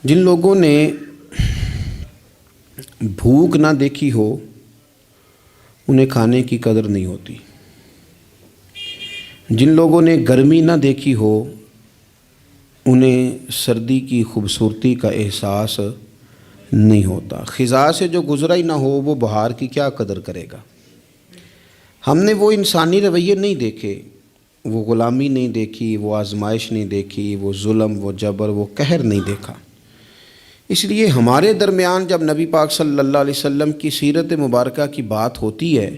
جن لوگوں نے بھوک نہ دیکھی ہو انہیں کھانے کی قدر نہیں ہوتی، جن لوگوں نے گرمی نہ دیکھی ہو انہیں سردی کی خوبصورتی کا احساس نہیں ہوتا، خزاں سے جو گزرا ہی نہ ہو وہ بہار کی کیا قدر کرے گا۔ ہم نے وہ انسانی رویے نہیں دیکھے، وہ غلامی نہیں دیکھی، وہ آزمائش نہیں دیکھی، وہ ظلم، وہ جبر، وہ قہر نہیں دیکھا۔ اس لیے ہمارے درمیان جب نبی پاک صلی اللہ علیہ وسلم کی سیرت مبارکہ کی بات ہوتی ہے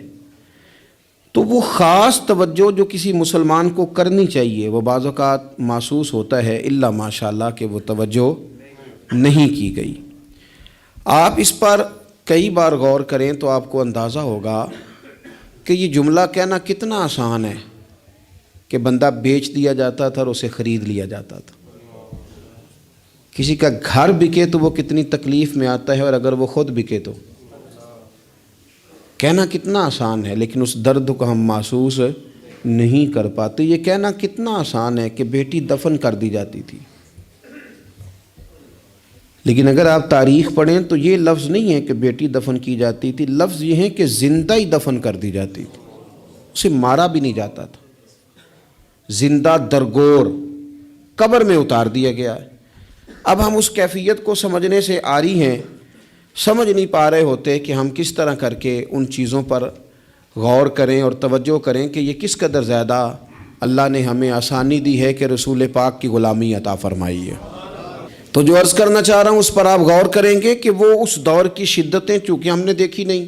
تو وہ خاص توجہ جو کسی مسلمان کو کرنی چاہیے وہ بعض اوقات محسوس ہوتا ہے الا ماشاءاللہ کہ وہ توجہ نہیں کی گئی۔ آپ اس پر کئی بار غور کریں تو آپ کو اندازہ ہوگا کہ یہ جملہ کہنا کتنا آسان ہے کہ بندہ بیچ دیا جاتا تھا اور اسے خرید لیا جاتا تھا۔ کسی کا گھر بکے تو وہ کتنی تکلیف میں آتا ہے، اور اگر وہ خود بکے تو کہنا کتنا آسان ہے، لیکن اس درد کو ہم محسوس نہیں کر پاتے۔ یہ کہنا کتنا آسان ہے کہ بیٹی دفن کر دی جاتی تھی، لیکن اگر آپ تاریخ پڑھیں تو یہ لفظ نہیں ہے کہ بیٹی دفن کی جاتی تھی، لفظ یہ ہے کہ زندہ ہی دفن کر دی جاتی تھی، اسے مارا بھی نہیں جاتا تھا، زندہ درگور قبر میں اتار دیا گیا ہے۔ اب ہم اس کیفیت کو سمجھنے سے عاری ہیں، سمجھ نہیں پا رہے ہوتے کہ ہم کس طرح کر کے ان چیزوں پر غور کریں اور توجہ کریں کہ یہ کس قدر زیادہ اللہ نے ہمیں آسانی دی ہے کہ رسول پاک کی غلامی عطا فرمائی ہے۔ تو جو عرض کرنا چاہ رہا ہوں اس پر آپ غور کریں گے کہ وہ اس دور کی شدتیں چونکہ ہم نے دیکھی نہیں،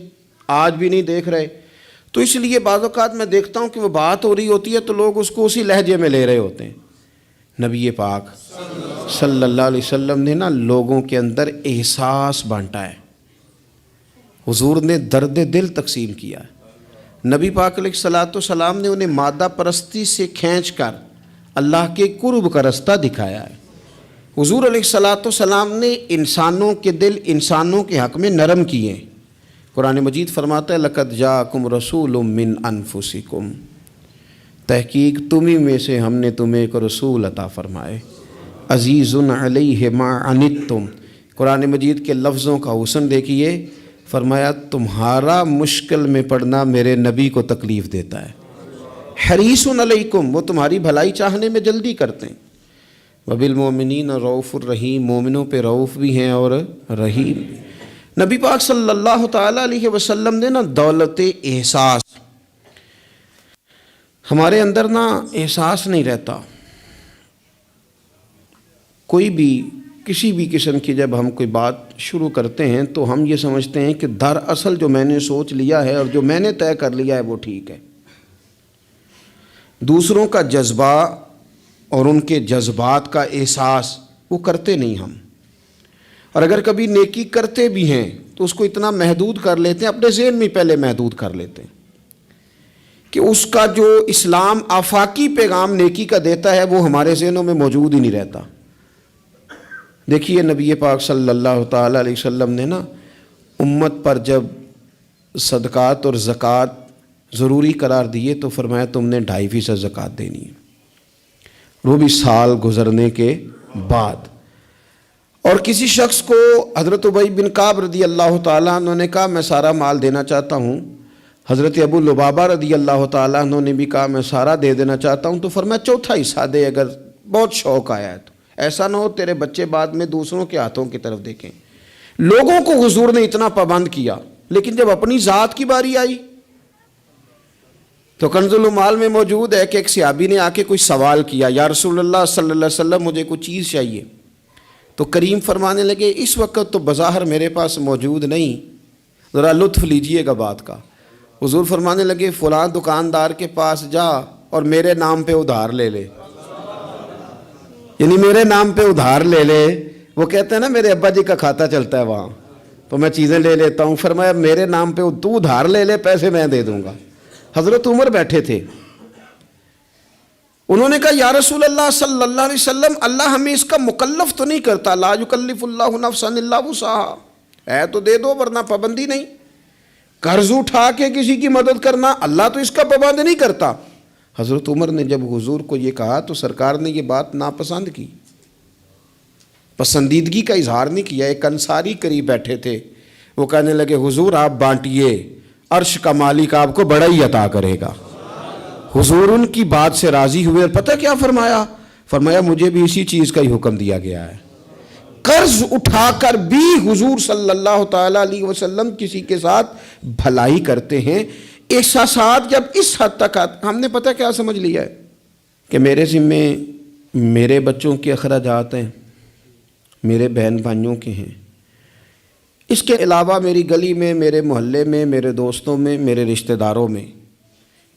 آج بھی نہیں دیکھ رہے، تو اس لیے بعض اوقات میں دیکھتا ہوں کہ وہ بات ہو رہی ہوتی ہے تو لوگ اس کو اسی لہجے میں لے رہے ہوتے ہیں۔ نبی پاک صلی اللہ علیہ وسلم نے لوگوں کے اندر احساس بانٹا ہے، حضور نے درد دل تقسیم کیا ہے۔ نبی پاک علیہ الصلوۃ والسلام نے انہیں مادہ پرستی سے کھینچ کر اللہ کے قرب کا رستہ دکھایا ہے۔ حضور علیہ الصلوۃ والسلام نے انسانوں کے دل انسانوں کے حق میں نرم کیے۔ قرآن مجید فرماتا ہے لقد جاءکم رسول من انفسکم، تحقیق تمہیں میں سے ہم نے تمہیں ایک رسول عطا فرمائے، عزیز علیہ ما عنتم۔ قرآن مجید کے لفظوں کا حسن دیکھیے، فرمایا تمہارا مشکل میں پڑنا میرے نبی کو تکلیف دیتا ہے، حریص علیکم، وہ تمہاری بھلائی چاہنے میں جلدی کرتے ہیں، وبالمؤمنین رؤوف الرحیم، مومنوں پہ رؤوف بھی ہیں اور رحیم بھی۔ نبی پاک صلی اللہ تعالیٰ علیہ وسلم نے دولت احساس، ہمارے اندر احساس نہیں رہتا، کوئی بھی کسی بھی قسم کی جب ہم کوئی بات شروع کرتے ہیں تو ہم یہ سمجھتے ہیں کہ دراصل جو میں نے سوچ لیا ہے اور جو میں نے طے کر لیا ہے وہ ٹھیک ہے۔ دوسروں کا جذبہ اور ان کے جذبات کا احساس وہ کرتے نہیں ہم، اور اگر کبھی نیکی کرتے بھی ہیں تو اس کو اتنا محدود کر لیتے ہیں، اپنے ذہن میں پہلے محدود کر لیتے ہیں کہ اس کا جو اسلام آفاقی پیغام نیکی کا دیتا ہے وہ ہمارے ذہنوں میں موجود ہی نہیں رہتا۔ دیکھیے نبی پاک صلی اللہ تعالیٰ علیہ وسلم نے امت پر جب صدقات اور زکوٰۃ ضروری قرار دیے تو فرمایا تم نے 2.5% زکوٰۃ دینی ہے، وہ بھی سال گزرنے کے بعد۔ اور کسی شخص کو حضرت ابی بن کعب رضی اللہ تعالیٰ عنہ نے کہا میں سارا مال دینا چاہتا ہوں، حضرت ابو لبابہ رضی اللہ تعالیٰ عنہ نے بھی کہا میں سارا دے دینا چاہتا ہوں، تو فرمایا چوتھا حصہ دے اگر بہت شوق آیا ہے تو، ایسا نہ ہو تیرے بچے بعد میں دوسروں کے ہاتھوں کی طرف دیکھیں۔ لوگوں کو حضور نے اتنا پابند کیا، لیکن جب اپنی ذات کی باری آئی تو کنز المال میں موجود ہے کہ ایک صحابی نے آ کے کوئی سوال کیا، یا رسول اللہ صلی اللہ علیہ وسلم مجھے کوئی چیز چاہیے، تو کریم فرمانے لگے اس وقت تو بظاہر میرے پاس موجود نہیں، ذرا لطف لیجئے گا بات کا۔ حضور فرمانے لگے فلاں دکاندار کے پاس جا اور میرے نام پہ ادھار لے لے، یعنی میرے نام پہ ادھار لے لے۔ وہ کہتے ہیں نا میرے ابا جی کا کھاتا چلتا ہے وہاں تو میں چیزیں لے لیتا ہوں، فرمایا میرے نام پہ تو ادھار لے لے، پیسے میں دے دوں گا۔ حضرت عمر بیٹھے تھے، انہوں نے کہا یا رسول اللہ صلی اللہ علیہ وسلم اللہ ہمیں اس کا مکلف تو نہیں کرتا، لا یکلف اللہ نفسا الا وسعها، ہے تو دے دو ورنہ پابندی نہیں، قرض اٹھا کے کسی کی مدد کرنا اللہ تو اس کا پابند نہیں کرتا۔ حضرت عمر نے جب حضور کو یہ کہا تو سرکار نے یہ بات ناپسند کی، پسندیدگی کا اظہار نہیں کیا. ایک انصاری قریب بیٹھے تھے, وہ کہنے لگے حضور آپ بانٹیے, عرش کا مالک آپ کو بڑا ہی عطا کرے گا. حضور ان کی بات سے راضی ہوئے, اور پتہ کیا فرمایا؟ فرمایا مجھے بھی اسی چیز کا ہی حکم دیا گیا ہے. قرض اٹھا کر بھی حضور صلی اللہ تعالیٰ علیہ وسلم کسی کے ساتھ بھلائی کرتے ہیں. احساسات جب اس حد تک ہم نے پتہ کیا سمجھ لیا ہے کہ میرے ذمے میرے بچوں کے اخراجات ہیں, میرے بہن بھائیوں کے ہیں, اس کے علاوہ میری گلی میں, میرے محلے میں, میرے دوستوں میں, میرے رشتہ داروں میں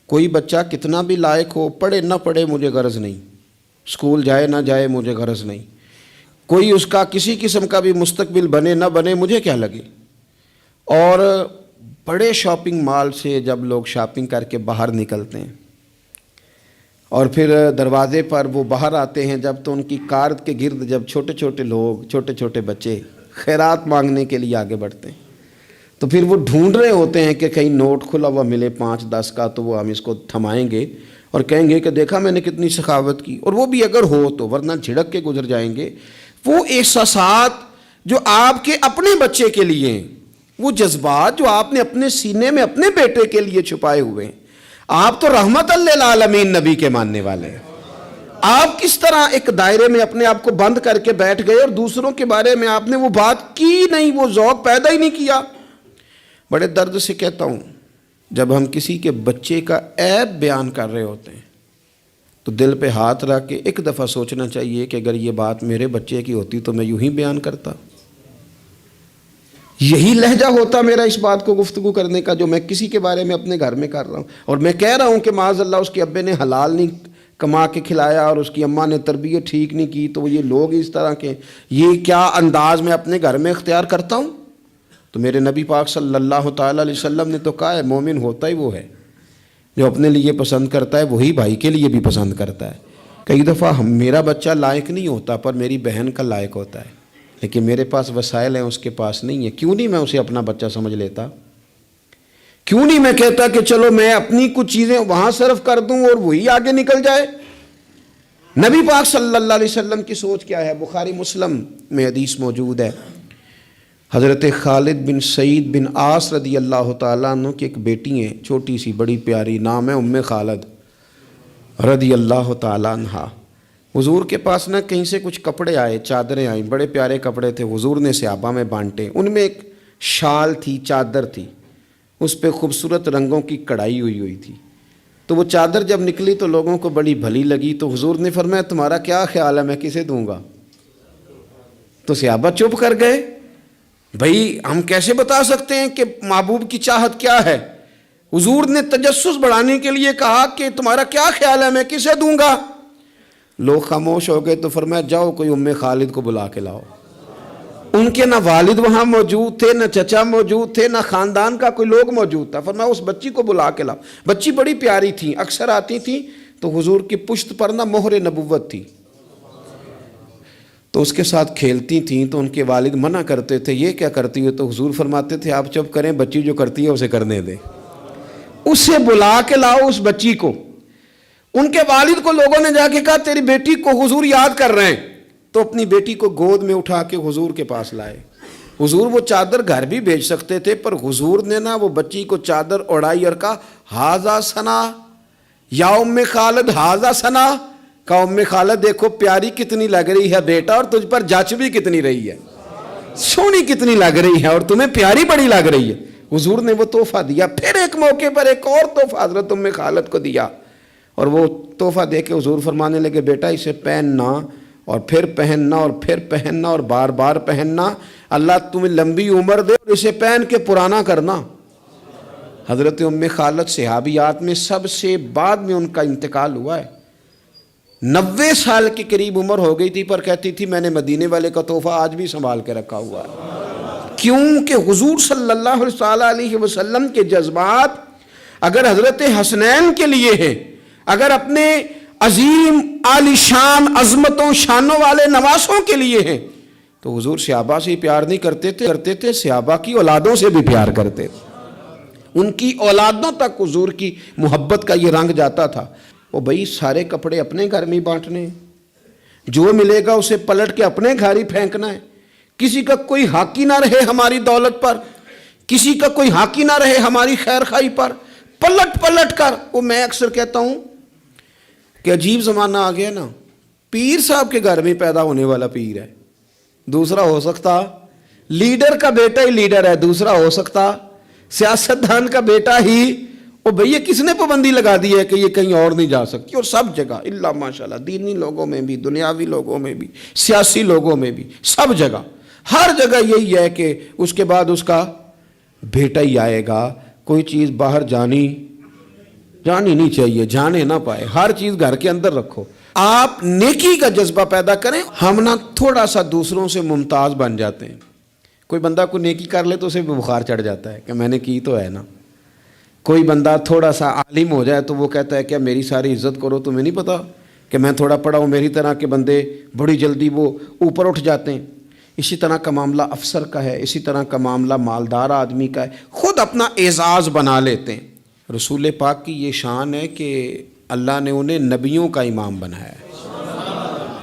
کوئی بچہ کتنا بھی لائق ہو, پڑھے نہ پڑھے مجھے غرض نہیں, اسکول جائے نہ جائے مجھے غرض نہیں, کوئی اس کا کسی قسم کا بھی مستقبل بنے نہ بنے مجھے کیا لگے. اور بڑے شاپنگ مال سے جب لوگ شاپنگ کر کے باہر نکلتے ہیں اور پھر دروازے پر وہ باہر آتے ہیں جب, تو ان کی کار کے گرد جب چھوٹے چھوٹے لوگ, چھوٹے چھوٹے بچے خیرات مانگنے کے لیے آگے بڑھتے ہیں, تو پھر وہ ڈھونڈ رہے ہوتے ہیں کہ کہیں نوٹ کھلا ہوا ملے 5-10 کا, تو وہ ہم اس کو تھمائیں گے اور کہیں گے کہ دیکھا میں نے کتنی سخاوت کی, اور وہ بھی اگر ہو تو, ورنہ جھڑک کے گزر جائیں گے. وہ احساسات جو آپ کے اپنے بچے کے لیے ہیں, وہ جذبات جو آپ نے اپنے سینے میں اپنے بیٹے کے لیے چھپائے ہوئے ہیں, آپ تو رحمت للعالمین نبی کے ماننے والے ہیں, آپ کس طرح ایک دائرے میں اپنے آپ کو بند کر کے بیٹھ گئے اور دوسروں کے بارے میں آپ نے وہ بات کی نہیں, وہ ذوق پیدا ہی نہیں کیا. بڑے درد سے کہتا ہوں, جب ہم کسی کے بچے کا عیب بیان کر رہے ہوتے ہیں تو دل پہ ہاتھ رکھ کے ایک دفعہ سوچنا چاہیے کہ اگر یہ بات میرے بچے کی ہوتی تو میں یوں ہی بیان کرتا, یہی لہجہ ہوتا میرا اس بات کو گفتگو کرنے کا جو میں کسی کے بارے میں اپنے گھر میں کر رہا ہوں. اور میں کہہ رہا ہوں کہ معاذ اللہ اس کے ابے نے حلال نہیں کما کے کھلایا اور اس کی اماں نے تربیت ٹھیک نہیں کی, تو یہ لوگ اس طرح کے, یہ کیا انداز میں اپنے گھر میں اختیار کرتا ہوں. تو میرے نبی پاک صلی اللہ تعالیٰ علیہ وسلم نے تو کہا ہے مومن ہوتا ہی وہ ہے جو اپنے لیے پسند کرتا ہے, وہی بھائی کے لیے بھی پسند کرتا ہے. کئی دفعہ میرا بچہ لائق نہیں ہوتا پر میری بہن کا لائق ہوتا ہے, لیکن میرے پاس وسائل ہیں اس کے پاس نہیں ہے. کیوں نہیں میں اسے اپنا بچہ سمجھ لیتا؟ کیوں نہیں میں کہتا کہ چلو میں اپنی کچھ چیزیں وہاں صرف کر دوں اور وہی آگے نکل جائے؟ نبی پاک صلی اللہ علیہ وسلم کی سوچ کیا ہے؟ بخاری مسلم میں حدیث موجود ہے, حضرت خالد بن سعید بن عاص رضی اللہ تعالیٰ عنہ کی ایک بیٹی ہیں, چھوٹی سی بڑی پیاری, نام ہے ام خالد رضی اللہ تعالیٰ عنہ. حضور کے پاس نہ کہیں سے کچھ کپڑے آئے, چادریں آئیں, بڑے پیارے کپڑے تھے, حضور نے صحابہ میں بانٹے. ان میں ایک شال تھی, چادر تھی, اس پہ خوبصورت رنگوں کی کڑھائی ہوئی تھی. تو وہ چادر جب نکلی تو لوگوں کو بڑی بھلی لگی, تو حضور نے فرمایا تمہارا کیا خیال ہے میں کسے دوں گا؟ تو صحابہ چپ کر گئے. بھئی ہم کیسے بتا سکتے ہیں کہ محبوب کی چاہت کیا ہے؟ حضور نے تجسس بڑھانے کے لیے کہا کہ تمہارا کیا خیال ہے میں کسے دوں گا؟ لوگ خاموش ہو گئے. تو فرمایا جاؤ کوئی ام خالد کو بلا کے لاؤ. ان کے نہ والد وہاں موجود تھے, نہ چچا موجود تھے, نہ خاندان کا کوئی لوگ موجود تھا. فرمایا اس بچی کو بلا کے لاؤ. بچی بڑی پیاری تھی, اکثر آتی تھی, تو حضور کی پشت پر نہ مہر نبوت تھی, تو اس کے ساتھ کھیلتی تھیں. تو ان کے والد منع کرتے تھے یہ کیا کرتی ہو؟ تو حضور فرماتے تھے آپ چپ کریں, بچی جو کرتی ہے اسے کرنے دیں, اسے بلا کے لاؤ اس بچی کو. ان کے والد کو لوگوں نے جا کے کہا تیری بیٹی کو حضور یاد کر رہے ہیں, تو اپنی بیٹی کو گود میں اٹھا کے حضور کے پاس لائے. حضور وہ چادر گھر بھی بھیج سکتے تھے, پر حضور نے نا وہ بچی کو چادر اڑائی اور کہا ہاذا ثنا یا ام خالد ہاذا ثنا. کہا ام خالد دیکھو پیاری کتنی لگ رہی ہے بیٹا, اور تجھ پر جچ بھی کتنی رہی ہے, سونی کتنی لگ رہی ہے, اور تمہیں پیاری بڑی لگ رہی ہے. حضور نے وہ تحفہ دیا. پھر ایک موقع پر ایک اور تحفہ حضرت ام خالد کو دیا, اور وہ تحفہ دے کے حضور فرمانے لگے بیٹا اسے پہننا اور پھر پہننا اور پھر پہننا اور بار بار پہننا, اللہ تمہیں لمبی عمر دے اور اسے پہن کے پرانا کرنا. حضرت ام خالد صحابیات میں سب سے بعد میں ان کا انتقال ہوا ہے. 90 سال کے قریب عمر ہو گئی تھی, پر کہتی تھی میں نے مدینے والے کا تحفہ آج بھی سنبھال کے رکھا ہوا ہے. کیوں کہ حضور صلی اللہ علیہ وسلم کے جذبات اگر حضرت حسنین کے لیے ہیں, اگر اپنے عظیم عالی شان عظمتوں شانوں والے نواسوں کے لیے ہیں, تو حضور صحابہ سے ہی پیار نہیں کرتے تھے, صحابہ کی اولادوں سے بھی پیار کرتے تھے. ان کی اولادوں تک حضور کی محبت کا یہ رنگ جاتا تھا. وہ بھئی سارے کپڑے اپنے گھر میں ہی بانٹنے, جو ملے گا اسے پلٹ کے اپنے گھر ہی پھینکنا ہے. کسی کا کوئی حق ہی نہ رہے ہماری دولت پر, کسی کا کوئی حق ہی نہ رہے ہماری خیر خواہی پر. پلٹ پلٹ کر, وہ میں اکثر کہتا ہوں کہ عجیب زمانہ آ گیا نا. پیر صاحب کے گھر میں پیدا ہونے والا پیر ہے, دوسرا ہو سکتا لیڈر کا بیٹا ہی لیڈر ہے, دوسرا ہو سکتا سیاستدان کا بیٹا ہی. اور بھئی کس نے پابندی لگا دی ہے کہ یہ کہیں اور نہیں جا سکتی؟ اور سب جگہ اللہ ماشاءاللہ, دینی لوگوں میں بھی, دنیاوی لوگوں میں بھی, سیاسی لوگوں میں بھی, سب جگہ ہر جگہ یہی ہے کہ اس کے بعد اس کا بیٹا ہی آئے گا. کوئی چیز باہر جانی نہیں چاہیے, جانے نہ پائے. ہر چیز گھر کے اندر رکھو. آپ نیکی کا جذبہ پیدا کریں. ہم نا تھوڑا سا دوسروں سے ممتاز بن جاتے ہیں. کوئی بندہ کو نیکی کر لے تو اسے بخار چڑھ جاتا ہے کہ میں نے کی تو ہے نا. کوئی بندہ تھوڑا سا عالم ہو جائے تو وہ کہتا ہے کہ میری ساری عزت کرو, تمہیں نہیں پتا کہ میں تھوڑا پڑھا ہوں. میری طرح کے بندے بڑی جلدی وہ اوپر اٹھ جاتے ہیں. اسی طرح کا معاملہ افسر کا ہے, اسی طرح کا معاملہ مالدار آدمی کا ہے. خود اپنا اعزاز بنا لیتے ہیں. رسول پاک کی یہ شان ہے کہ اللہ نے انہیں نبیوں کا امام بنایا ہے.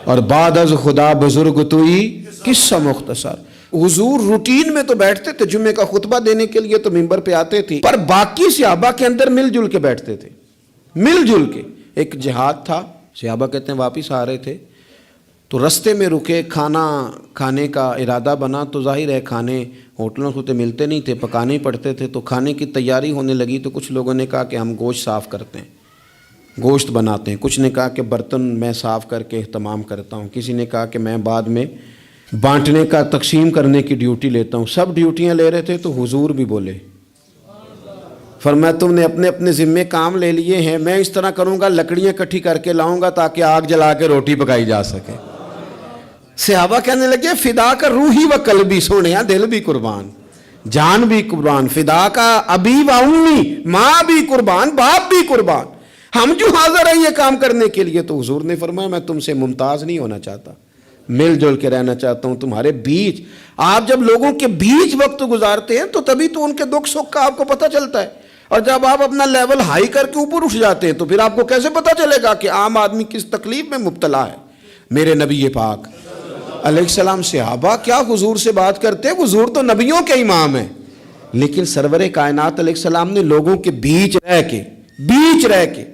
اور بعد از خدا بزرگ توئی قصہ مختصر. حضور روٹین میں تو بیٹھتے تھے, جمعے کا خطبہ دینے کے لیے تو منبر پہ آتے تھے, پر باقی صحابہ کے اندر مل جل کے بیٹھتے تھے, مل جل کے. ایک جہاد تھا, صحابہ کہتے ہیں واپس آ رہے تھے تو رستے میں رکے, کھانا کھانے کا ارادہ بنا. تو ظاہر ہے کھانے ہوٹلوں سے تو ملتے نہیں تھے, پکانے پڑتے تھے. تو کھانے کی تیاری ہونے لگی تو کچھ لوگوں نے کہا کہ ہم گوشت صاف کرتے ہیں, گوشت بناتے ہیں. کچھ نے کہا کہ برتن میں صاف کر کے اہتمام کرتا ہوں. کسی نے کہا کہ میں بعد میں بانٹنے کا, تقسیم کرنے کی ڈیوٹی لیتا ہوں. سب ڈیوٹیاں لے رہے تھے تو حضور بھی بولے, فرمایا تم نے اپنے اپنے ذمے کام لے لیے ہیں, میں اس طرح کروں گا لکڑیاں اکٹھی کر کے لاؤں گا تاکہ آگ جلا کے روٹی پکائی جا سکے. صحابہ کہنے لگے فدا کا روحی و قلبی, سونے دل بھی قربان, جان بھی قربان. فدا کا ابی و امی, ماں بھی قربان, باپ بھی قربان. ہم جو حاضر ہیں یہ کام کرنے کے لیے. تو حضور نے فرمایا میں تم سے ممتاز نہیں ہونا چاہتا, مل جل کے رہنا چاہتا ہوں تمہارے بیچ. آپ جب لوگوں کے بیچ وقت گزارتے ہیں تو تبھی تو ان کے دکھ سکھ کا آپ کو پتہ چلتا ہے. اور جب آپ اپنا لیول ہائی کر کے اوپر اٹھ جاتے ہیں تو پھر آپ کو کیسے پتہ چلے گا کہ عام آدمی کس تکلیف میں مبتلا ہے. میرے نبی پاک علیہ السلام صحابہ کیا حضور سے بات کرتے ہیں, حضور تو نبیوں کے امام ہیں. لیکن سرور کائنات علیہ السلام نے لوگوں کے بیچ رہ کے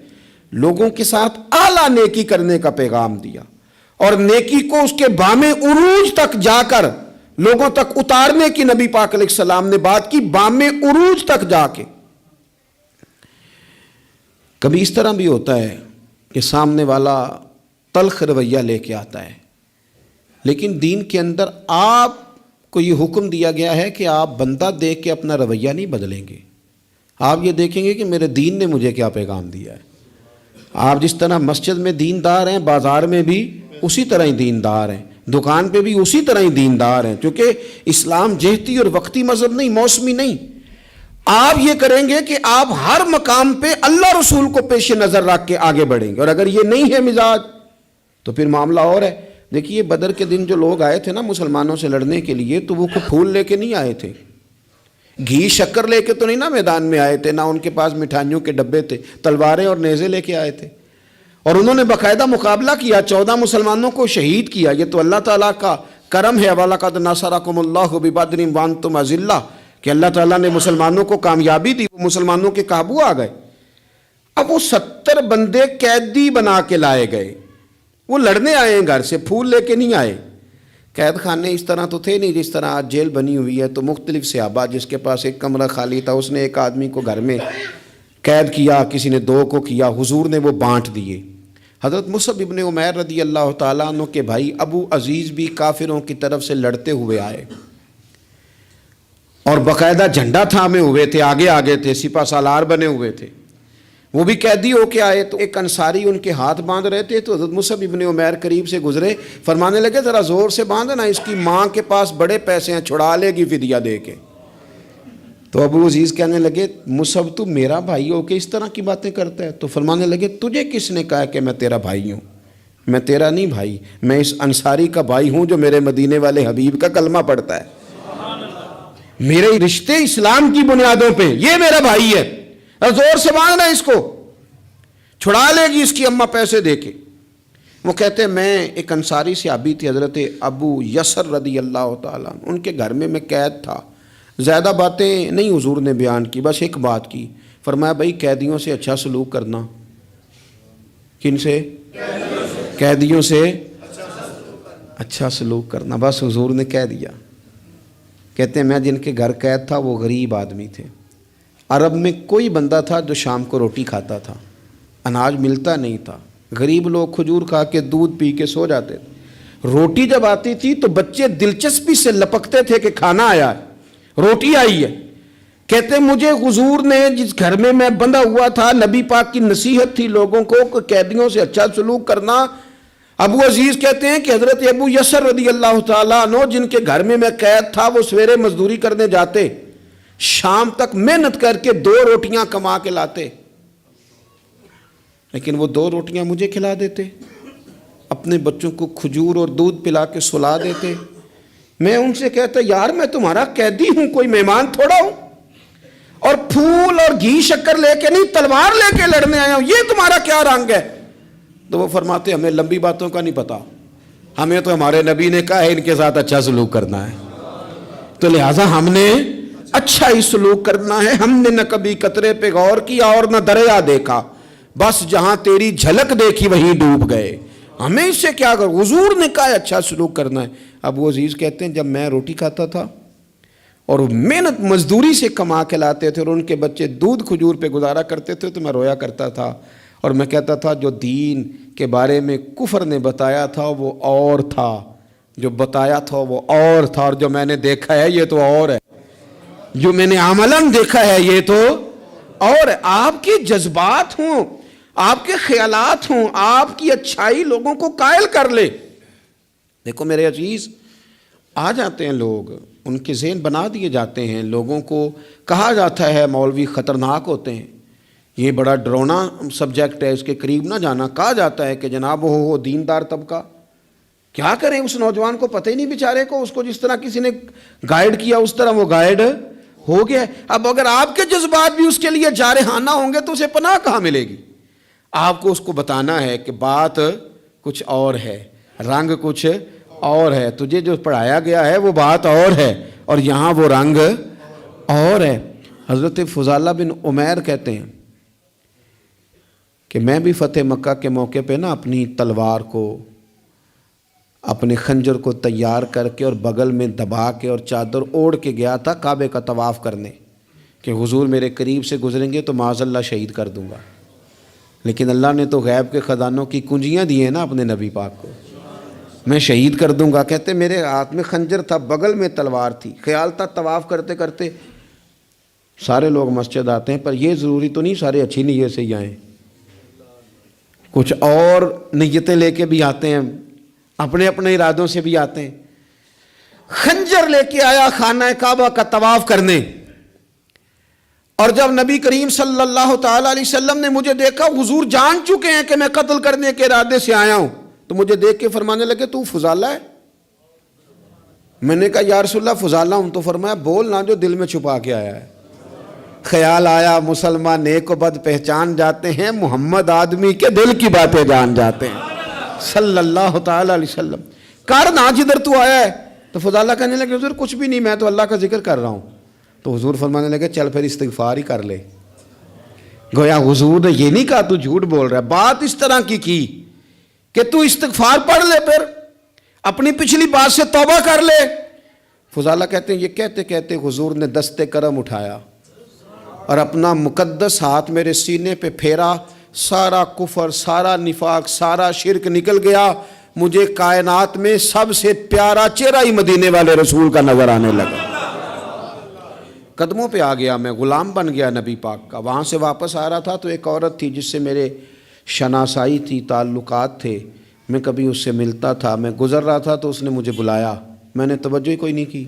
لوگوں کے ساتھ اعلیٰ نیکی کرنے کا پیغام دیا. اور نیکی کو اس کے بام عروج تک جا کر لوگوں تک اتارنے کی نبی پاک علیہ السلام نے بات کی. بام عروج تک جا کے. کبھی اس طرح بھی ہوتا ہے کہ سامنے والا تلخ رویہ لے کے آتا ہے, لیکن دین کے اندر آپ کو یہ حکم دیا گیا ہے کہ آپ بندہ دیکھ کے اپنا رویہ نہیں بدلیں گے. آپ یہ دیکھیں گے کہ میرے دین نے مجھے کیا پیغام دیا ہے. آپ جس طرح مسجد میں دیندار ہیں, بازار میں بھی اسی طرح ہی دیندار ہیں, دکان پہ بھی اسی طرح ہی دیندار ہیں. کیونکہ اسلام جہتی اور وقتی مذہب نہیں, موسمی نہیں. آپ یہ کریں گے کہ آپ ہر مقام پہ اللہ رسول کو پیش نظر رکھ کے آگے بڑھیں گے. اور اگر یہ نہیں ہے مزاج تو پھر معاملہ اور ہے. دیکھیے بدر کے دن جو لوگ آئے تھے نا مسلمانوں سے لڑنے کے لیے, تو وہ کوئی پھول لے کے نہیں آئے تھے, گھی شکر لے کے تو نہیں نا میدان میں آئے تھے, نہ ان کے پاس مٹھائیوں کے ڈبے تھے, تلواریں اور نیزے لے کے آئے تھے. اور انہوں نے باقاعدہ مقابلہ کیا, 14 مسلمانوں کو شہید کیا. یہ تو اللہ تعالیٰ کا کرم ہے. وَلَقَدْ نَصَرَكُمُ اللَّهُ بِبَدْرٍ وَأَنْتُمْ أَذِلَّةٌ, کہ اللہ تعالیٰ نے مسلمانوں کو کامیابی دی, وہ مسلمانوں کے قابو آ گئے. اب وہ 70 بندے قیدی بنا کے لائے گئے. وہ لڑنے آئے ہیں گھر سے, پھول لے کے نہیں آئے. قید خانے اس طرح تو تھے نہیں جس طرح آج جیل بنی ہوئی ہے. تو مختلف صحابہ, جس کے پاس ایک کمرہ خالی تھا اس نے ایک آدمی کو گھر میں قید کیا, کسی نے 2 کو کیا. حضور نے وہ بانٹ دیے. حضرت مصعب ابن عمیر رضی اللہ تعالیٰ عنہ کے بھائی ابو عزیز بھی کافروں کی طرف سے لڑتے ہوئے آئے اور باقاعدہ جھنڈا تھامے ہوئے تھے, آگے تھے, سپہ سالار بنے ہوئے تھے. وہ بھی قیدی ہو کے آئے. تو ایک انصاری ان کے ہاتھ باندھ رہے تھے. تو حضرت مصعب ابن عمیر قریب سے گزرے, فرمانے لگے ذرا زور سے باندھنا, اس کی ماں کے پاس بڑے پیسے ہیں, چھڑا لے گی فدیہ دے کے. تو ابو عزیز کہنے لگے مصعب تو میرا بھائی ہو کے اس طرح کی باتیں کرتا ہے. تو فرمانے لگے تجھے کس نے کہا کہ میں تیرا بھائی ہوں؟ میں تیرا نہیں بھائی, میں اس انصاری کا بھائی ہوں جو میرے مدینے والے حبیب کا کلمہ پڑھتا ہے. میرے رشتے اسلام کی بنیادوں پہ, یہ میرا بھائی ہے. زور سے مانگنا اس کو, چھڑا لے گی اس کی اماں پیسے دے کے. وہ کہتے ہیں میں ایک انصاری صحابی تھی حضرت ابو یسر رضی اللہ تعالیٰ عنہ، ان کے گھر میں قید تھا. زیادہ باتیں نہیں حضور نے بیان کی، بس ایک بات کی. فرمایا بھائی قیدیوں سے اچھا سلوک کرنا. کن سے؟ قیدیوں سے اچھا سلوک کرنا. بس حضور نے کہہ دیا. کہتے ہیں میں جن کے گھر قید تھا وہ غریب آدمی تھے. عرب میں کوئی بندہ تھا جو شام کو روٹی کھاتا تھا، اناج ملتا نہیں تھا. غریب لوگ کھجور کھا کے دودھ پی کے سو جاتے تھے. روٹی جب آتی تھی تو بچے دلچسپی سے لپکتے تھے کہ کھانا آیا ہے، روٹی آئی ہے. کہتے مجھے حضور نے جس گھر میں بندہ ہوا تھا، نبی پاک کی نصیحت تھی لوگوں کو کہ قیدیوں سے اچھا سلوک کرنا. ابو عزیز کہتے ہیں کہ حضرت ابو یسر رضی اللہ تعالیٰ عنہ جن کے گھر میں قید تھا، وہ سویرے مزدوری کرنے جاتے، شام تک محنت کر کے 2 روٹیاں کما کے لاتے، لیکن وہ 2 روٹیاں مجھے کھلا دیتے، اپنے بچوں کو کھجور اور دودھ پلا کے سلا دیتے. میں ان سے کہتا یار میں تمہارا قیدی ہوں، کوئی مہمان تھوڑا ہوں، اور پھول اور گھی شکر لے کے نہیں تلوار لے کے لڑنے آیا ہوں، یہ تمہارا کیا رنگ ہے؟ تو وہ فرماتے ہمیں لمبی باتوں کا نہیں پتا، ہمیں تو ہمارے نبی نے کہا ہے ان کے ساتھ اچھا سلوک کرنا ہے، تو لہٰذا ہم نے اچھا ہی سلوک کرنا ہے. ہم نے نہ کبھی قطرے پہ غور کیا اور نہ دریا دیکھا، بس جہاں تیری جھلک دیکھی وہیں ڈوب گئے. ہمیں اس سے کیا کر، حضور نے کہا اچھا سلوک کرنا ہے. ابو عزیز کہتے ہیں جب میں روٹی کھاتا تھا اور محنت مزدوری سے کما کے لاتے تھے اور ان کے بچے دودھ کھجور پہ گزارا کرتے تھے تو میں رویا کرتا تھا اور میں کہتا تھا جو دین کے بارے میں کفر نے بتایا تھا وہ اور تھا، جو بتایا تھا وہ اور تھا، اور جو میں نے دیکھا ہے یہ تو اور ہے، جو میں نے عملاً دیکھا ہے یہ تو اور ہے. آپ کے جذبات ہوں، آپ کے خیالات ہوں، آپ کی اچھائی لوگوں کو قائل کر لے. دیکھو میرے عزیز، آ جاتے ہیں لوگ، ان کے ذہن بنا دیے جاتے ہیں، لوگوں کو کہا جاتا ہے مولوی خطرناک ہوتے ہیں، یہ بڑا ڈرونا سبجیکٹ ہے، اس کے قریب نہ جانا. کہا جاتا ہے کہ جناب ہو دیندار طبقہ، کیا کریں اس نوجوان کو پتہ ہی نہیں بیچارے کو، اس کو جس طرح کسی نے گائیڈ کیا اس طرح وہ گائیڈ ہو گیا. اب اگر آپ کے جذبات بھی اس کے لیے جارحانہ ہوں گے تو اسے پناہ کہاں ملے گی؟ آپ کو اس کو بتانا ہے کہ بات کچھ اور ہے، رنگ کچھ اور ہے، تجھے جو پڑھایا گیا ہے وہ بات اور ہے اور یہاں وہ رنگ اور ہے. حضرت فضالہ بن عمیر کہتے ہیں کہ میں بھی فتح مکہ کے موقع پہ نا اپنی تلوار کو، اپنے خنجر کو تیار کر کے اور بغل میں دبا کے اور چادر اوڑھ کے گیا تھا کعبے کا طواف کرنے کہ حضور میرے قریب سے گزریں گے تو معاذ اللہ شہید کر دوں گا. لیکن اللہ نے تو غیب کے خزانوں کی کنجیاں دی ہیں نا اپنے نبی پاک کو، میں شہید کر دوں گا. کہتے میرے ہاتھ میں خنجر تھا، بغل میں تلوار تھی، خیال تھا طواف کرتے کرتے سارے لوگ مسجد آتے ہیں، پر یہ ضروری تو نہیں سارے اچھی نیت سے ہی آئیں، کچھ اور نیتیں لے کے بھی آتے ہیں، اپنے اپنے ارادوں سے بھی آتے ہیں. خنجر لے کے آیا خانہ کعبہ کا طواف کرنے، اور جب نبی کریم صلی اللہ تعالی علیہ وسلم نے مجھے دیکھا، حضور جان چکے ہیں کہ میں قتل کرنے کے ارادے سے آیا ہوں، تو مجھے دیکھ کے فرمانے لگے تو فضالہ ہے؟ میں نے کہا یا رسول اللہ فضالہ ہوں. تو فرمایا بول نہ جو دل میں چھپا کے آیا ہے. خیال آیا مسلمان نیک و بد پہچان جاتے ہیں، محمد آدمی کے دل کی باتیں جان جاتے ہیں صلی اللہ تعالی علیہ وسلم. کر نہ جدھر تو آیا ہے. تو فضالہ کہنے لگے حضور کچھ بھی نہیں، میں تو اللہ کا ذکر کر رہا ہوں. تو حضور فرمانے لگے چل پھر استغفار ہی کر لے. گویا حضور نے یہ نہیں کہا تو جھوٹ بول رہا ہے، بات اس طرح کی کہ تو استغفار پڑھ لے، پھر اپنی پچھلی بات سے توبہ کر لے. فضالہ کہتے ہیں یہ کہتے کہتے حضور نے دست کرم اٹھایا اور اپنا مقدس ہاتھ میرے سینے پہ پھیرا، سارا کفر، سارا نفاق، سارا شرک نکل گیا. مجھے کائنات میں سب سے پیارا چہرہ ہی مدینے والے رسول کا نظر آنے لگا. قدموں پہ آ گیا، میں غلام بن گیا نبی پاک کا. وہاں سے واپس آ رہا تھا تو ایک عورت تھی جس سے میرے شناسائی تھی، تعلقات تھے، میں کبھی اس سے ملتا تھا. میں گزر رہا تھا تو اس نے مجھے بلایا، میں نے توجہ ہی کوئی نہیں کی.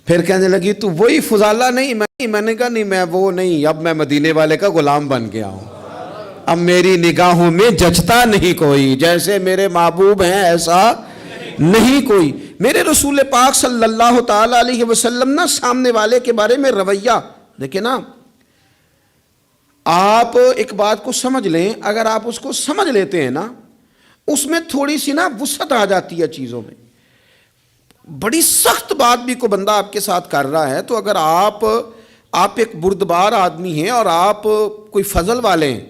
پھر کہنے لگی تو وہی فضالہ نہیں؟ میں نے کہا نہیں میں وہ نہیں، اب میں مدینے والے کا غلام بن گیا ہوں. اب میری نگاہوں میں جچتا نہیں کوئی، جیسے میرے محبوب ہیں ایسا نہیں کوئی. میرے رسول پاک صلی اللہ تعالی علیہ وسلم نا سامنے والے کے بارے میں رویہ دیکھیں نا. آپ ایک بات کو سمجھ لیں، اگر آپ اس کو سمجھ لیتے ہیں نا اس میں تھوڑی سی نا وسعت آ جاتی ہے چیزوں میں. بڑی سخت بات بھی کوئی بندہ آپ کے ساتھ کر رہا ہے تو اگر آپ ایک بردبار آدمی ہیں اور آپ کوئی فضل والے ہیں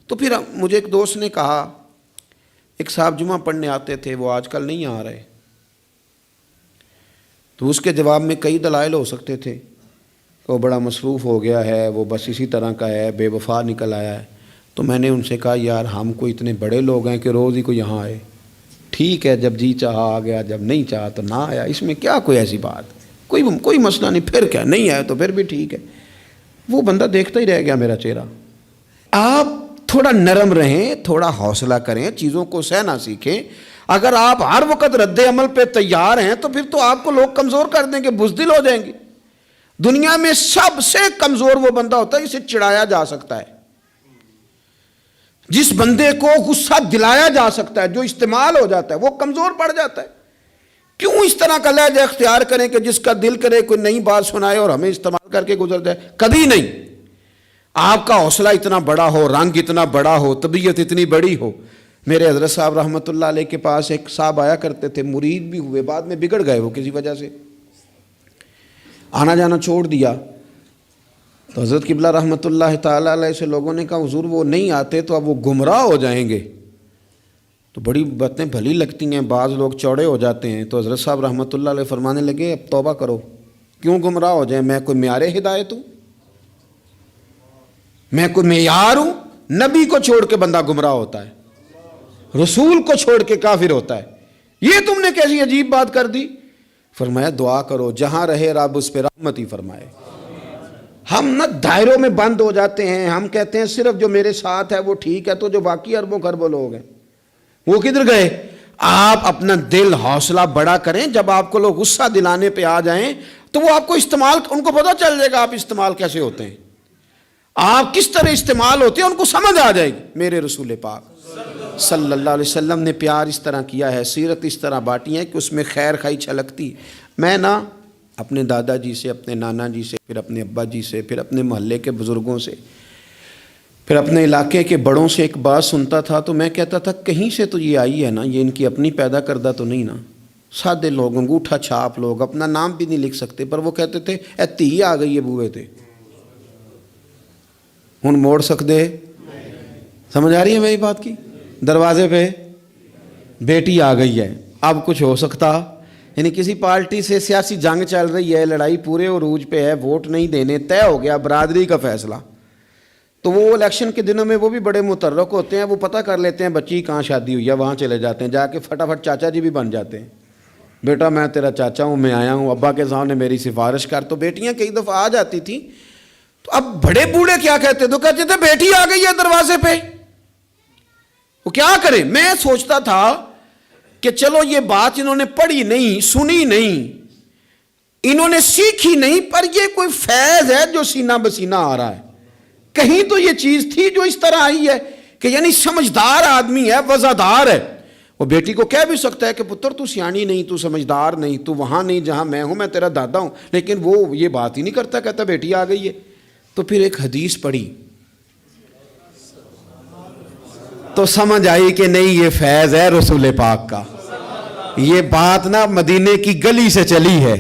تو پھر مجھے ایک دوست نے کہا، ایک صاحب جمعہ پڑھنے آتے تھے، وہ آج کل نہیں آ رہے، تو اس کے جواب میں کئی دلائل ہو سکتے تھے کہ وہ بڑا مصروف ہو گیا ہے، وہ بس اسی طرح کا ہے، بے وفا نکل آیا ہے. تو میں نے ان سے کہا یار ہم کوئی اتنے بڑے لوگ ہیں کہ روز ہی کوئی یہاں آئے، ٹھیک ہے جب جی چاہا آ گیا، جب نہیں چاہا تو نہ آیا، اس میں کیا کوئی ایسی بات، کوئی مسئلہ نہیں، پھر کیا نہیں آیا تو پھر بھی ٹھیک ہے. وہ بندہ دیکھتا ہی رہ گیا میرا چہرہ. آپ تھوڑا نرم رہیں، تھوڑا حوصلہ کریں، چیزوں کو سہنا سیکھیں. اگر آپ ہر وقت رد عمل پہ تیار ہیں تو پھر تو آپ کو لوگ کمزور کر دیں گے، بزدل ہو جائیں گے. دنیا میں سب سے کمزور وہ بندہ ہوتا ہے جسے چڑھایا جا سکتا ہے، جس بندے کو غصہ دلایا جا سکتا ہے، جو استعمال ہو جاتا ہے وہ کمزور پڑ جاتا ہے. کیوں اس طرح کا لہجہ اختیار کریں کہ جس کا دل کرے کوئی نئی بات سنائے اور ہمیں استعمال کر کے گزر جائے؟ کبھی نہیں. آپ کا حوصلہ اتنا بڑا ہو، رنگ اتنا بڑا ہو، طبیعت اتنی بڑی ہو. میرے حضرت صاحب رحمۃ اللہ علیہ کے پاس ایک صاحب آیا کرتے تھے، مرید بھی ہوئے، بعد میں بگڑ گئے، وہ کسی وجہ سے آنا جانا چھوڑ دیا. تو حضرت قبلہ رحمۃ اللہ تعالیٰ علیہ سے لوگوں نے کہا حضور وہ نہیں آتے تو اب وہ گمراہ ہو جائیں گے. تو بڑی باتیں بھلی لگتی ہیں، بعض لوگ چوڑے ہو جاتے ہیں. تو حضرت صاحب رحمۃ اللہ علیہ فرمانے لگے اب توبہ کرو، کیوں گمراہ ہو جائیں؟ میں کوئی معیار ہدایت ہوں؟ میں کوئی معیار ہوں؟ نبی کو چھوڑ کے بندہ گمراہ ہوتا ہے، رسول کو چھوڑ کے کافر ہوتا ہے. یہ تم نے کیسی عجیب بات کر دی؟ فرمایا دعا کرو جہاں رہے رب اس پہ رحمت ہی فرمائے. ہم نہ دائروں میں بند ہو جاتے ہیں، ہم کہتے ہیں صرف جو میرے ساتھ ہے وہ ٹھیک ہے، تو جو باقی اربوں خربوں لوگ ہیں وہ کدھر گئے؟ آپ اپنا دل حوصلہ بڑا کریں. جب آپ کو لوگ غصہ دلانے پہ آ جائیں تو وہ آپ کو استعمال، ان کو پتہ چل جائے گا آپ استعمال کیسے ہوتے ہیں، آپ کس طرح استعمال ہوتے ہیں، ان کو سمجھ آ جائے گی. میرے رسول پاک صلی اللہ علیہ وسلم نے پیار اس طرح کیا ہے، سیرت اس طرح بانٹی ہے کہ اس میں خیر خائی چھلکتی. میں نا اپنے دادا جی سے، اپنے نانا جی سے، پھر اپنے ابا جی سے، پھر اپنے محلے کے بزرگوں سے، پھر اپنے علاقے کے بڑوں سے ایک بات سنتا تھا تو میں کہتا تھا کہیں سے تو یہ آئی ہے نا، یہ ان کی اپنی پیدا کردہ تو نہیں نا. سادے لوگ، انگوٹھا چھاپ لوگ، اپنا نام بھی نہیں لکھ سکتے، پر وہ کہتے تھے اے تھی آ گئی ہے بوئے تے ہن موڑ سکتے. سمجھ آ رہی ہے میری بات کی؟ دروازے پہ بیٹی آ گئی ہے، اب کچھ ہو سکتا. یعنی کسی پارٹی سے سیاسی جنگ چل رہی ہے، لڑائی پورے عروج پہ ہے، ووٹ نہیں دینے، طے ہو گیا برادری کا فیصلہ. تو وہ الیکشن کے دنوں میں وہ بھی بڑے متحرک ہوتے ہیں، وہ پتہ کر لیتے ہیں بچی کہاں شادی ہوئی ہے، وہاں چلے جاتے ہیں، جا کے فٹافٹ چاچا جی بھی بن جاتے ہیں. بیٹا میں تیرا چاچا ہوں، میں آیا ہوں، ابا کے سامنے میری سفارش کر. تو بیٹیاں کئی دفعہ آ جاتی تھیں. تو اب بڑے بوڑھے کیا کہتے تو کہتے تھے بیٹی آ گئی ہے دروازے پہ، وہ کیا کرے. میں سوچتا تھا کہ چلو یہ بات انہوں نے پڑھی نہیں، سنی نہیں، انہوں نے سیکھی نہیں، پر یہ کوئی فیض ہے جو سینہ بسینہ آ رہا ہے. کہیں تو یہ چیز تھی جو اس طرح آئی ہے کہ یعنی سمجھدار آدمی ہے، وزادار ہے. وہ بیٹی کو کہہ بھی سکتا ہے کہ پتر تو سیانی نہیں، تو سمجھدار نہیں، تو وہاں نہیں جہاں میں ہوں، میں تیرا دادا ہوں. لیکن وہ یہ بات ہی نہیں کرتا، کہتا بیٹی آ گئی ہے. تو پھر ایک حدیث پڑھی تو سمجھ آئی کہ نہیں یہ فیض ہے رسول پاک کا. یہ بات نا مدینے کی گلی سے چلی ہے،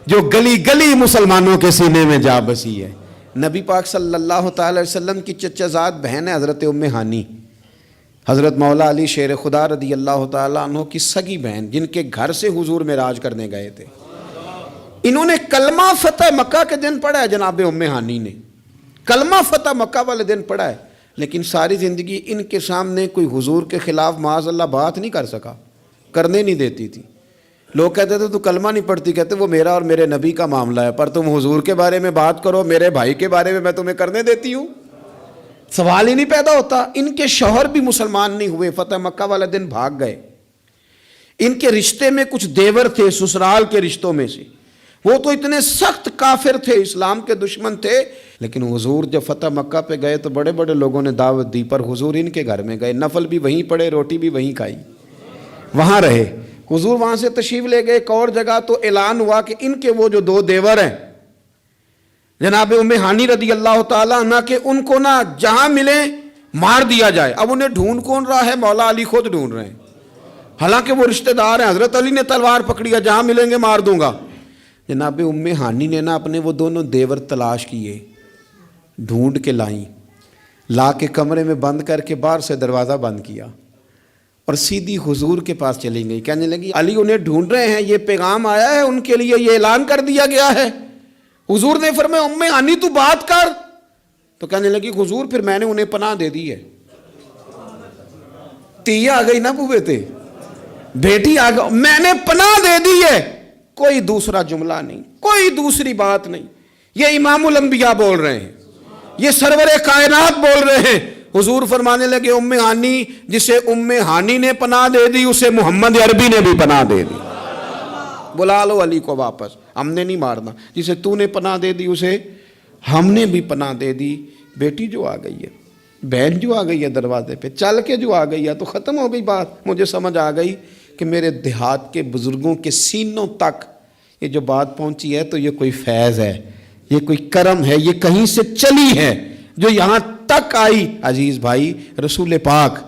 جو گلی گلی مسلمانوں کے سینے میں جا بسی ہے. نبی پاک صلی اللہ تعالی وسلم کی چچا زاد بہن ہے حضرت ام ہانی، حضرت مولا علی شیر خدا رضی اللہ تعالیٰ عنہ کی سگی بہن، جن کے گھر سے حضور معراج کرنے گئے تھے. انہوں نے کلمہ فتح مکہ کے دن پڑھا ہے. جناب ام ہانی نے کلمہ فتح مکہ والے دن پڑھا ہے، لیکن ساری زندگی ان کے سامنے کوئی حضور کے خلاف معاذ اللہ بات نہیں کر سکا، کرنے نہیں دیتی تھی. لوگ کہتے تھے تو کلمہ نہیں پڑھتی، کہتے وہ میرا اور میرے نبی کا معاملہ ہے، پر تم حضور کے بارے میں بات کرو، میرے بھائی کے بارے میں تمہیں کرنے دیتی ہوں. سوال ہی نہیں پیدا ہوتا. ان کے شوہر بھی مسلمان نہیں ہوئے، فتح مکہ والے دن بھاگ گئے. ان کے رشتے میں کچھ دیور تھے سسرال کے رشتوں میں سے، وہ تو اتنے سخت کافر تھے، اسلام کے دشمن تھے. لیکن حضور جب فتح مکہ پہ گئے تو بڑے بڑے لوگوں نے دعوت دی، پر حضور ان کے گھر میں گئے، نفل بھی وہیں پڑھے، روٹی بھی وہیں کھائی، وہاں رہے. حضور وہاں سے تشریف لے گئے ایک اور جگہ، تو اعلان ہوا کہ ان کے وہ جو دو دیور ہیں جناب ام ہانی رضی اللہ تعالیٰ عنہ کہ ان کو نا جہاں ملے مار دیا جائے. اب انہیں ڈھونڈ کون رہا ہے؟ مولا علی خود ڈھونڈ رہے ہیں. حالانکہ وہ رشتہ دار ہیں. حضرت علی نے تلوار پکڑی ہے, جہاں ملیں گے مار دوں گا. جناب ام ہانی نے نا اپنے وہ دونوں دیور تلاش کیے, ڈھونڈ کے لائیں, لا کے کمرے میں بند کر کے باہر سے دروازہ بند کیا اور سیدھی حضور کے پاس چلی گئی. کہنے لگی علی انہیں ڈھونڈ رہے ہیں, یہ پیغام آیا ہے ان کے لیے, یہ اعلان کر دیا گیا ہے. حضور نے فرمایا ام ہانی تو بات کر. تو کہنے لگی حضور پھر میں نے انہیں پناہ دے دی ہے. تیا آ گئی نا بوے تے, بیٹی آ گئی, میں نے پناہ دے دی ہے. کوئی دوسرا جملہ نہیں, کوئی دوسری بات نہیں. یہ امام الانبیاء بول رہے ہیں, یہ سرور کائنات بول رہے ہیں. حضور فرمانے لگے ام ہانی, جسے ام ہانی نے پناہ دے دی اسے محمد عربی نے بھی پناہ دے دی. بلا لو علی کو واپس, ہم نے نہیں مارنا. جسے تو نے پناہ دے دی اسے ہم نے بھی پناہ دے دی. بیٹی جو آ گئی ہے, بہن جو آ گئی ہے دروازے پہ, چل کے جو آ گئی ہے تو ختم ہو گئی بات. مجھے سمجھ آ گئی کہ میرے دیہات کے بزرگوں کے سینوں تک یہ جو بات پہنچی ہے تو یہ کوئی فیض ہے, یہ کوئی کرم ہے, یہ کہیں سے چلی ہے جو یہاں تک آئی. عزیز بھائی, رسول پاک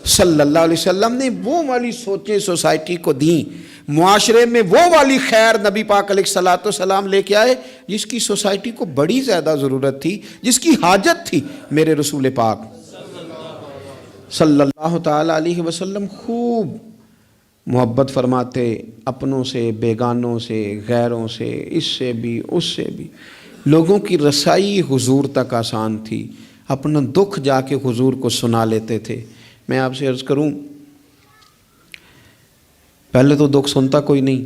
صلی اللہ علیہ وسلم نے وہ والی سوچیں سوسائٹی کو دیں, معاشرے میں وہ والی خیر نبی پاک علیہ الصلوۃ والسلام لے کے آئے جس کی سوسائٹی کو بڑی زیادہ ضرورت تھی, جس کی حاجت تھی. میرے رسول پاک صلی اللہ تعالی علیہ وسلم خوب محبت فرماتے اپنوں سے, بیگانوں سے, غیروں سے, اس سے بھی اس سے بھی. لوگوں کی رسائی حضور تک آسان تھی, اپنا دکھ جا کے حضور کو سنا لیتے تھے. میں آپ سے عرض کروں, پہلے تو دکھ سنتا کوئی نہیں,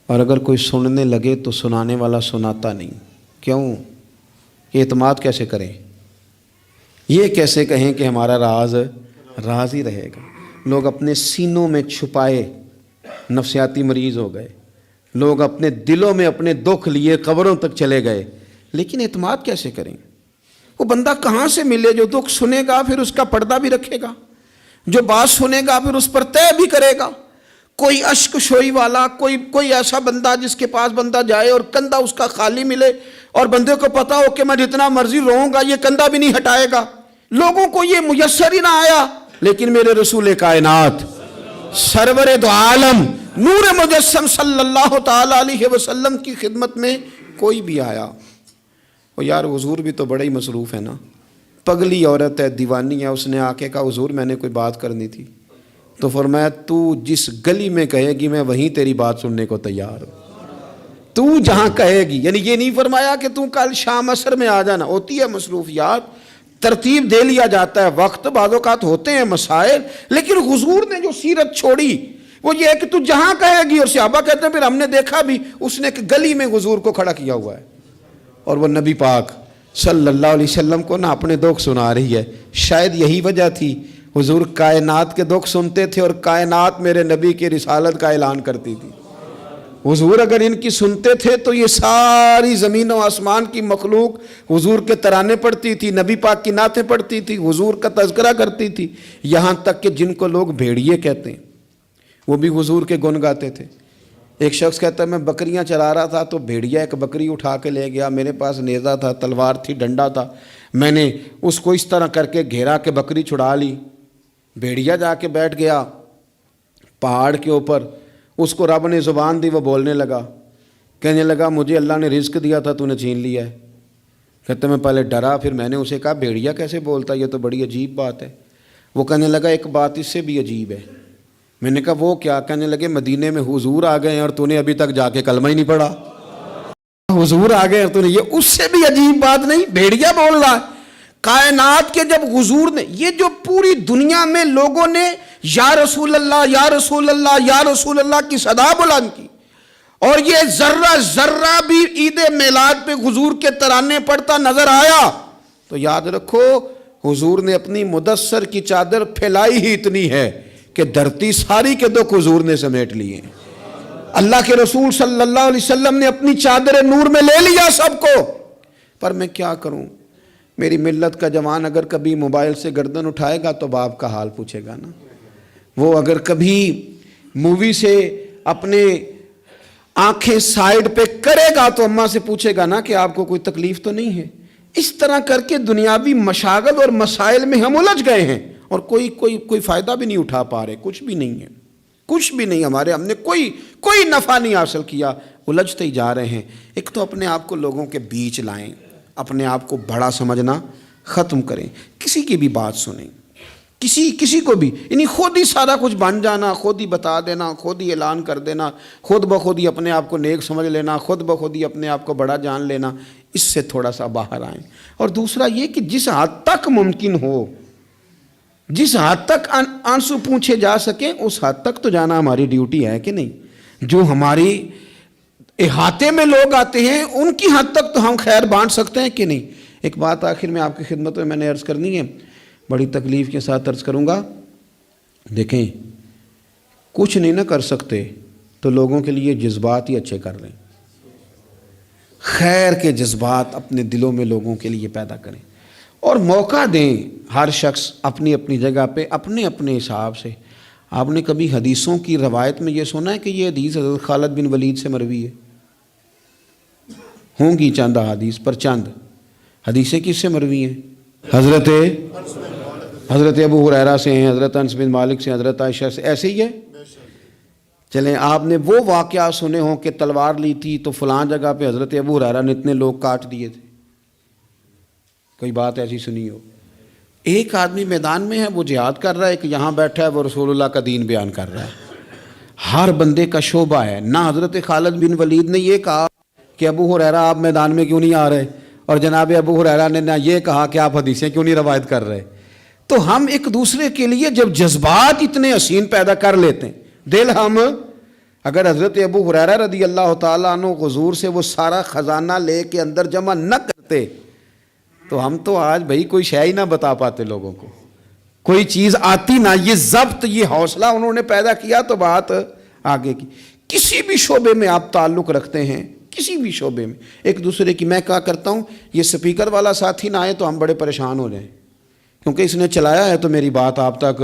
اور اگر کوئی سننے لگے تو سنانے والا سناتا نہیں. کیوں؟ اعتماد کیسے کریں, یہ کیسے کہیں کہ ہمارا راز راز ہی رہے گا. لوگ اپنے سینوں میں چھپائے نفسیاتی مریض ہو گئے, لوگ اپنے دلوں میں اپنے دکھ لیے قبروں تک چلے گئے. لیکن اعتماد کیسے کریں؟ وہ بندہ کہاں سے ملے جو دکھ سنے گا پھر اس کا پردہ بھی رکھے گا, جو بات سنے گا پھر اس پر طے بھی کرے گا. کوئی اشک شوئی والا, کوئی ایسا بندہ جس کے پاس بندہ جائے اور کندھا اس کا خالی ملے اور بندے کو پتا ہو کہ میں جتنا مرضی روؤں گا یہ کندھا بھی نہیں ہٹائے گا. لوگوں کو یہ میسر ہی نہ آیا, لیکن میرے رسول کائنات سرور دو عالم نور مجسم صلی اللہ تعالی علیہ وسلم کی خدمت میں کوئی بھی آیا. اور یار حضور بھی تو بڑا ہی مصروف ہے نا, پگلی عورت ہے, دیوانی ہے. اس نے آ کے کہا حضور میں نے کوئی بات کرنی تھی. تو فرمایا تو جس گلی میں کہے گی میں وہیں تیری بات سننے کو تیار ہوں, تو جہاں کہے گی. یعنی یہ نہیں فرمایا کہ تو کل شام عصر میں آ جانا. ہوتی ہے مصروفیات, ترتیب دے لیا جاتا ہے, وقت بعض اوقات ہوتے ہیں مسائل, لیکن حضور نے جو سیرت چھوڑی وہ یہ ہے کہ تو جہاں کہے گی. اور صحابہ کہتے ہیں پھر ہم نے دیکھا بھی اس نے ایک گلی میں حضور کو کھڑا کیا ہوا ہے اور وہ نبی پاک صلی اللہ علیہ وسلم کو نہ اپنے دکھ سنا رہی ہے. شاید یہی وجہ تھی حضور کائنات کے دکھ سنتے تھے اور کائنات میرے نبی کی رسالت کا اعلان کرتی تھی. حضور اگر ان کی سنتے تھے تو یہ ساری زمین و آسمان کی مخلوق حضور کے ترانے پڑھتی تھی, نبی پاک کی نعتیں پڑھتی تھی, حضور کا تذکرہ کرتی تھی. یہاں تک کہ جن کو لوگ بھیڑیے کہتے ہیں وہ بھی حضور کے گن گاتے تھے. ایک شخص کہتا ہے میں بکریاں چلا رہا تھا تو بھیڑیا ایک بکری اٹھا کے لے گیا, میرے پاس نیزہ تھا, تلوار تھی, ڈنڈا تھا, میں نے اس کو اس طرح کر کے گھیرا کہ بکری چھڑا لی. بھیڑیا جا کے بیٹھ گیا پہاڑ کے اوپر, اس کو رب نے زبان دی, وہ بولنے لگا, کہنے لگا مجھے اللہ نے رزق دیا تھا تو نے چھین لیا ہے. کہتے میں پہلے ڈرا, پھر میں نے اسے کہا بھیڑیا کیسے بولتا, یہ تو بڑی عجیب بات ہے. وہ کہنے لگا ایک بات اس سے بھی عجیب ہے. میں نے کہا وہ کیا؟ کہنے لگے مدینے میں حضور آ گئے ہیں اور تو نے ابھی تک جا کے کلمہ ہی نہیں پڑھا. حضور آ گئے اور تو نے, یہ اس سے بھی عجیب بات نہیں, بھیڑیا بول رہا ہے. کائنات کے جب حضور نے, یہ جو پوری دنیا میں لوگوں نے یا رسول اللہ یا رسول اللہ یا رسول اللہ کی صدا بلند کی, اور یہ ذرہ ذرہ بھی عید میلاد پہ حضور کے ترانے پڑھتا نظر آیا, تو یاد رکھو حضور نے اپنی مدثر کی چادر پھیلائی ہی اتنی ہے کہ دھرتی ساری کے دکھ حضور نے سمیٹ لیے. اللہ کے رسول صلی اللہ علیہ وسلم نے اپنی چادر نور میں لے لیا سب کو. پر میں کیا کروں, میری ملت کا جوان اگر کبھی موبائل سے گردن اٹھائے گا تو باپ کا حال پوچھے گا نا, وہ اگر کبھی مووی سے اپنے آنکھیں سائیڈ پہ کرے گا تو اماں سے پوچھے گا نا کہ آپ کو کوئی تکلیف تو نہیں ہے. اس طرح کر کے دنیاوی مشاغل اور مسائل میں ہم الجھ گئے ہیں اور کوئی فائدہ بھی نہیں اٹھا پا رہے، کچھ بھی نہیں ہے، کچھ بھی نہیں ہمارے، ہم نے کوئی نفع نہیں حاصل کیا، الجھتے ہی جا رہے ہیں۔ ایک تو اپنے آپ کو لوگوں کے بیچ لائیں، اپنے آپ کو بڑا سمجھنا ختم کریں، کسی کی بھی بات سنیں، کسی کو بھی، یعنی خود ہی سارا کچھ بن جانا، خود ہی بتا دینا، خود ہی اعلان کر دینا، خود بخود ہی اپنے آپ کو نیک سمجھ لینا، خود بخود ہی اپنے آپ کو بڑا جان لینا، اس سے تھوڑا سا باہر آئیں۔ اور دوسرا یہ کہ جس حد تک ممکن ہو، جس حد تک آنسو پوچھے جا سکیں اس حد تک تو جانا ہماری ڈیوٹی ہے کہ نہیں؟ جو ہماری احاطے میں لوگ آتے ہیں ان کی حد تک تو ہم خیر بانٹ سکتے ہیں کہ نہیں؟ ایک بات آخر میں آپ کی خدمت میں نے عرض کرنی ہے، بڑی تکلیف کے ساتھ عرض کروں گا۔ دیکھیں، کچھ نہیں نہ کر سکتے تو لوگوں کے لیے جذبات ہی اچھے کر لیں، خیر کے جذبات اپنے دلوں میں لوگوں کے لیے پیدا کریں اور موقع دیں۔ ہر شخص اپنی اپنی جگہ پہ اپنے اپنے حساب سے۔ آپ نے کبھی حدیثوں کی روایت میں یہ سنا ہے کہ یہ حدیث حضرت خالد بن ولید سے مروی ہے؟ ہوں گی چند احادیث، پر چند حدیثیں کس سے مروی ہیں؟ حضرت ابو ہریرہ سے ہیں، حضرت انس بن مالک سے، حضرت عائشہ سے، ایسے ہی ہے۔ چلیں، آپ نے وہ واقعہ سنے ہوں کہ تلوار لی تھی تو فلاں جگہ پہ حضرت ابو ہریرہ نے اتنے لوگ کاٹ دیے تھے، کوئی بات ایسی سنی ہو؟ ایک آدمی میدان میں ہے، وہ جہاد کر رہا ہے، ایک یہاں بیٹھا ہے، وہ رسول اللہ کا دین بیان کر رہا ہے۔ ہر بندے کا شعبہ ہے۔ نہ حضرت خالد بن ولید نے یہ کہا کہ ابو ہریرہ آپ میدان میں کیوں نہیں آ رہے، اور جناب ابو ہریرہ نے نہ یہ کہا کہ آپ حدیثیں کیوں نہیں روایت کر رہے۔ تو ہم ایک دوسرے کے لیے جب جذبات اتنے حسین پیدا کر لیتے ہیں، دل ہم اگر حضرت ابو ہریرہ رضی اللہ تعالیٰ عنہ حضور سے وہ سارا خزانہ لے کے اندر جمع نہ کرتے تو ہم تو آج بھائی کوئی شے ہی نہ بتا پاتے لوگوں کو، کوئی چیز آتی نہ۔ یہ ضبط، یہ حوصلہ انہوں نے پیدا کیا تو بات آگے کی۔ کسی بھی شعبے میں آپ تعلق رکھتے ہیں، کسی بھی شعبے میں ایک دوسرے کی، میں کہا کرتا ہوں یہ سپیکر والا ساتھی نہ آئے تو ہم بڑے پریشان ہو جائیں، کیونکہ اس نے چلایا ہے تو میری بات آپ تک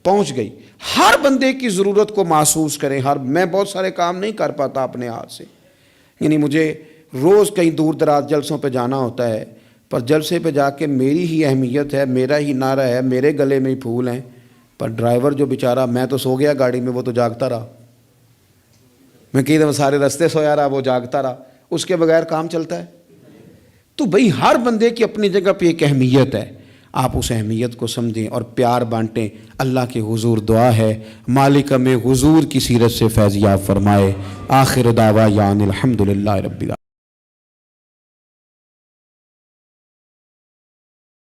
پہنچ گئی۔ ہر بندے کی ضرورت کو محسوس کریں۔ میں بہت سارے کام نہیں کر پاتا اپنے ہاتھ سے، یعنی مجھے روز کہیں دور دراز جلسوں پہ جانا ہوتا ہے، پر جلسے پہ جا کے میری ہی اہمیت ہے، میرا ہی نعرہ ہے، میرے گلے میں ہی پھول ہیں، پر ڈرائیور جو بیچارہ، میں تو سو گیا گاڑی میں، وہ تو جاگتا رہا، میں کئی دفعہ سارے رستے سویا رہا، وہ جاگتا رہا، اس کے بغیر کام چلتا ہے؟ تو بھئی ہر بندے کی اپنی جگہ پہ ایک اہمیت ہے، آپ اس اہمیت کو سمجھیں اور پیار بانٹیں۔ اللہ کے حضور دعا ہے مالک ہمیں حضور کی سیرت سے فیض یاب فرمائے۔ آخر دعویٰ یان الحمدللہ رب العالمین۔